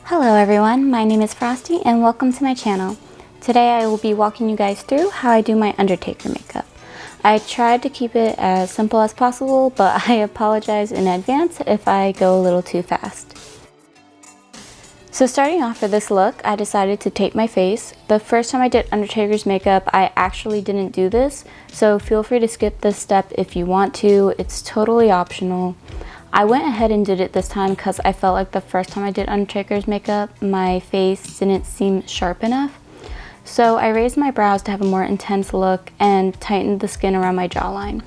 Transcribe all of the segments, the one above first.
Hello everyone, my name is Frosty and welcome to my channel. Today I will be walking you guys through how I do my Undertaker makeup. I tried to keep it as simple as possible, but I apologize in advance if I go a little too fast. So starting off for this look, I decided to tape my face. The first time I did Undertaker's makeup, I actually didn't do this, so feel free to skip this step if you want to. It's totally optional. I went ahead and did it this time because I felt like the first time I did Undertaker's makeup, my face didn't seem sharp enough. So I raised my brows to have a more intense look and tightened the skin around my jawline.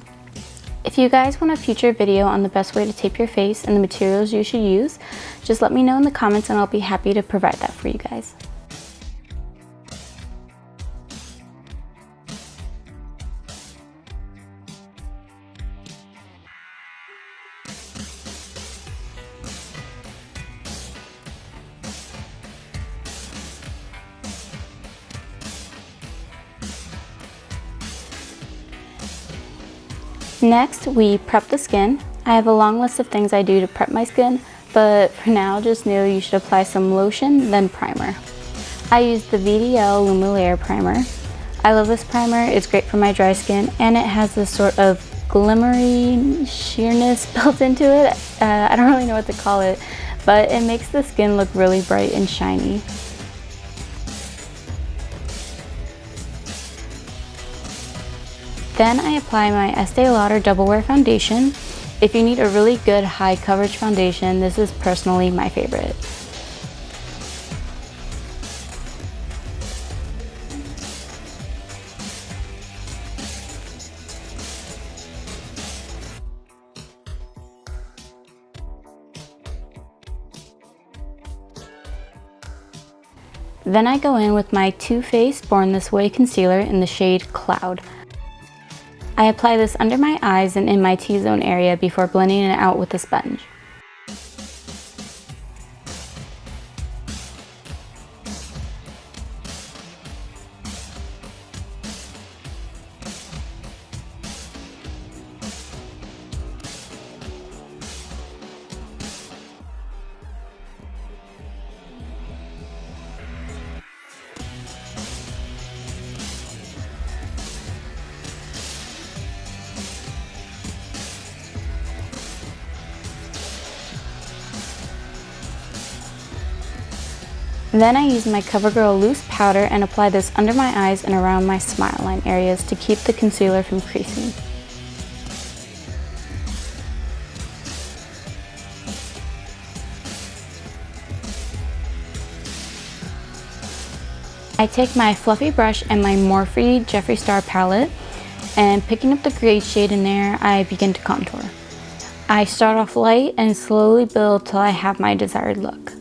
If you guys want a future video on the best way to tape your face and the materials you should use, just let me know in the comments and I'll be happy to provide that for you guys. Next, we prep the skin. I have a long list of things I do to prep my skin, but for now, just know you should apply some lotion, then primer. I use the VDL Lumalayer Primer. I love this primer, it's great for my dry skin, and it has this sort of glimmery sheerness built into it. I don't really know what to call it, but it makes the skin look really bright and shiny. Then I apply my Estee Lauder Double Wear Foundation. If you need a really good high coverage foundation, this is personally my favorite. Then I go in with my Too Faced Born This Way concealer in the shade Cloud. I apply this under my eyes and in my T-zone area before blending it out with a sponge. Then I use my CoverGirl loose powder and apply this under my eyes and around my smile line areas to keep the concealer from creasing. I take my fluffy brush and my Morphe Jeffree Star palette, and picking up the gray shade in there, I begin to contour. I start off light and slowly build till I have my desired look.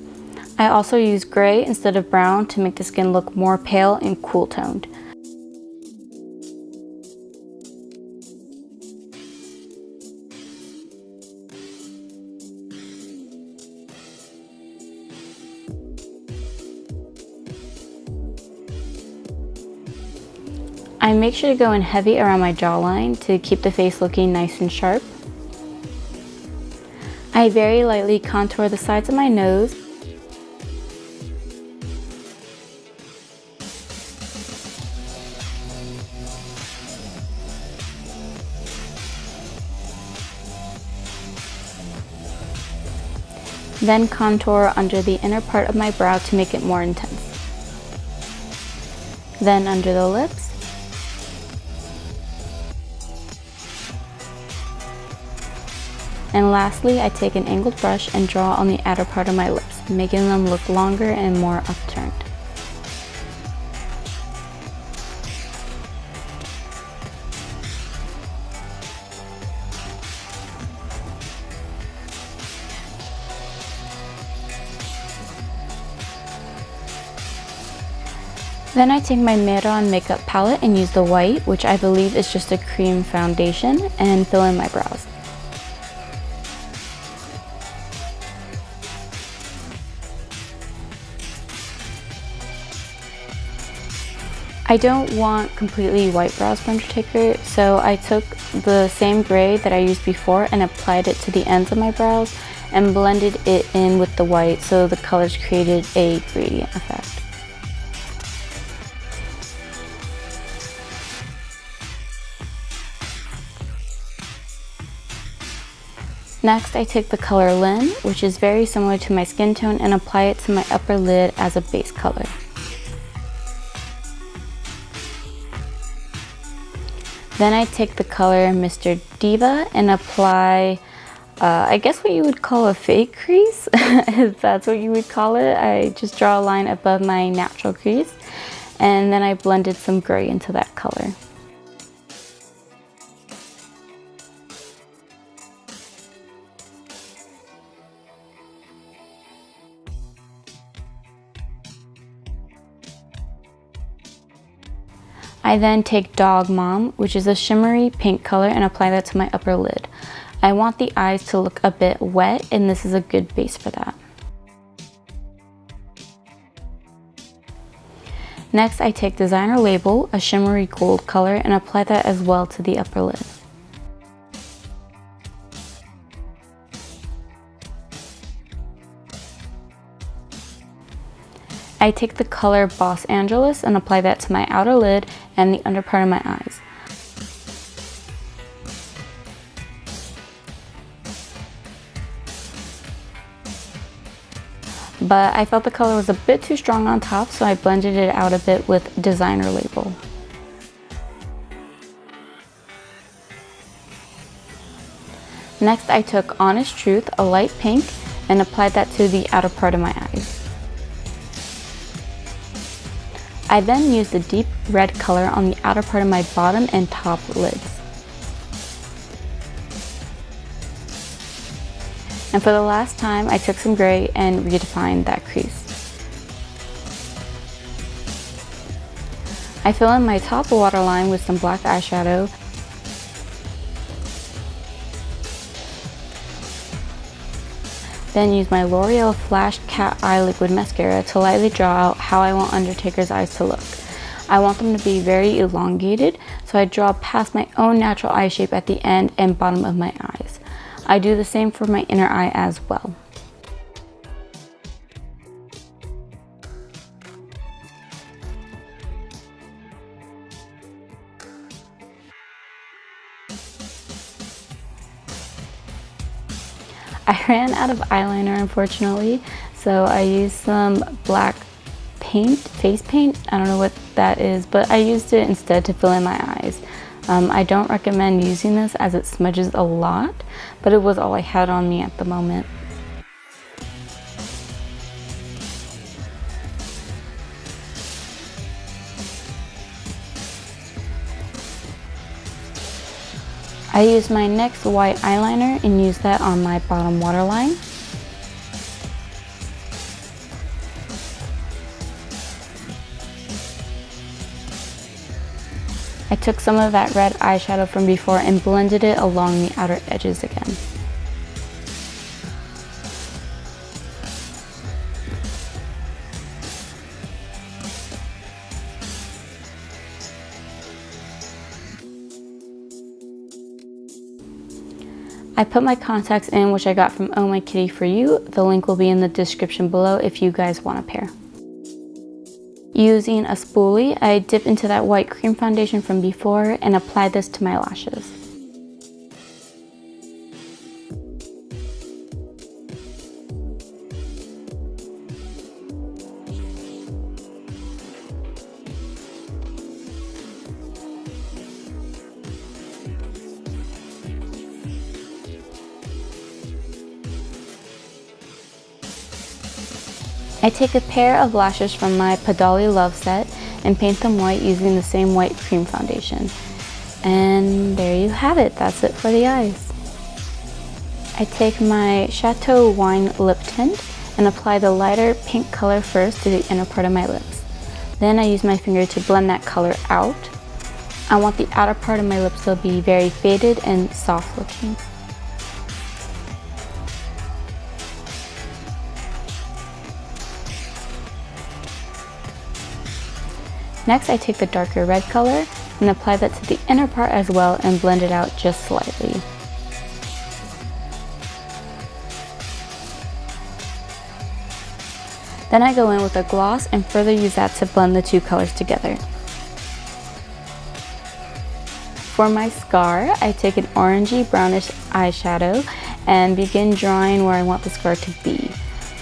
I also use gray instead of brown to make the skin look more pale and cool toned. I make sure to go in heavy around my jawline to keep the face looking nice and sharp. I very lightly contour the sides of my nose. Then contour under the inner part of my brow to make it more intense. Then under the lips. And lastly, I take an angled brush and draw on the outer part of my lips, making them look longer and more upturned. Then I take my Mehron makeup palette and use the white, which I believe is just a cream foundation, and fill in my brows. I don't want completely white brows for Undertaker, so I took the same gray that I used before and applied it to the ends of my brows, and blended it in with the white so the colors created a gradient effect. Next, I take the color Lin, which is very similar to my skin tone, and apply it to my upper lid as a base color. Then I take the color Mr. Diva and apply, I guess what you would call a fake crease, if that's what you would call it. I just draw a line above my natural crease, and then I blended some gray into that color. I then take Dog Mom, which is a shimmery pink color, and apply that to my upper lid. I want the eyes to look a bit wet, and this is a good base for that. Next, I take Designer Label, a shimmery gold color, and apply that as well to the upper lid. I take the color Boss Angeles and apply that to my outer lid and the under part of my eyes. But I felt the color was a bit too strong on top, so I blended it out a bit with Designer Label. Next, I took Honest Truth, a light pink, and applied that to the outer part of my eyes. I then used a deep red color on the outer part of my bottom and top lids. And for the last time, I took some gray and redefined that crease. I fill in my top waterline with some black eyeshadow. Then use my L'Oreal Flash Cat Eye Liquid Mascara to lightly draw out how I want Undertaker's eyes to look. I want them to be very elongated, so I draw past my own natural eye shape at the end and bottom of my eyes. I do the same for my inner eye as well. I ran out of eyeliner, unfortunately, so I used some black paint, face paint. I don't know what that is, but I used it instead to fill in my eyes. I don't recommend using this as it smudges a lot, but it was all I had on me at the moment. I used my NYX white eyeliner and used that on my bottom waterline. I took some of that red eyeshadow from before and blended it along the outer edges again. I put my contacts in, which I got from Oh My Kitty For You. The link will be in the description below if you guys want a pair. Using a spoolie, I dip into that white cream foundation from before and apply this to my lashes. I take a pair of lashes from my Padali Love set and paint them white using the same white cream foundation. And there you have it, that's it for the eyes. I take my Chateau Wine lip tint and apply the lighter pink color first to the inner part of my lips. Then I use my finger to blend that color out. I want the outer part of my lips to be very faded and soft looking. Next, I take the darker red color and apply that to the inner part as well and blend it out just slightly. Then I go in with a gloss and further use that to blend the two colors together. For my scar, I take an orangey brownish eyeshadow and begin drawing where I want the scar to be.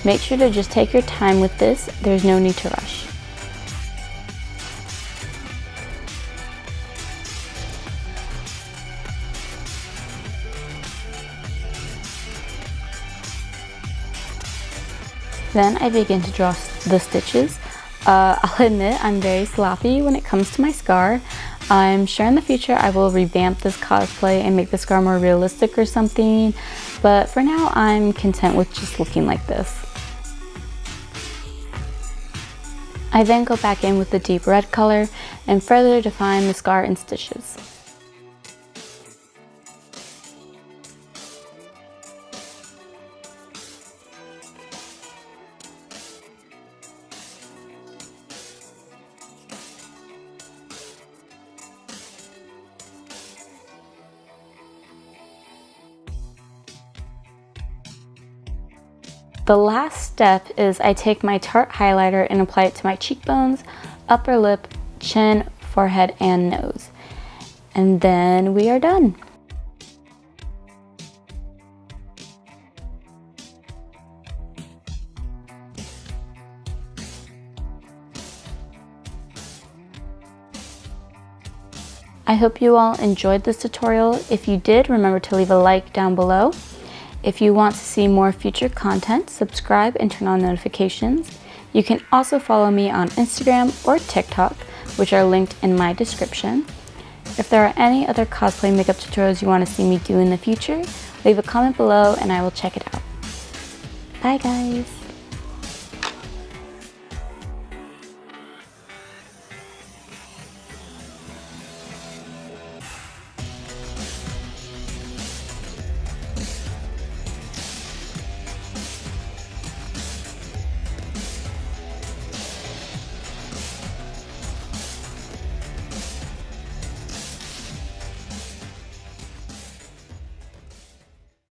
Make sure to just take your time with this, there's no need to rush. Then I begin to draw the stitches. I'll admit I'm very sloppy when it comes to my scar. I'm sure in the future I will revamp this cosplay and make the scar more realistic or something, but for now I'm content with just looking like this. I then go back in with the deep red color and further define the scar and stitches. The last step is I take my Tarte highlighter and apply it to my cheekbones, upper lip, chin, forehead, and nose. And then we are done. I hope you all enjoyed this tutorial. If you did, remember to leave a like down below. If you want to see more future content, subscribe and turn on notifications. You can also follow me on Instagram or TikTok, which are linked in my description. If there are any other cosplay makeup tutorials you want to see me do in the future, leave a comment below and I will check it out. Bye guys!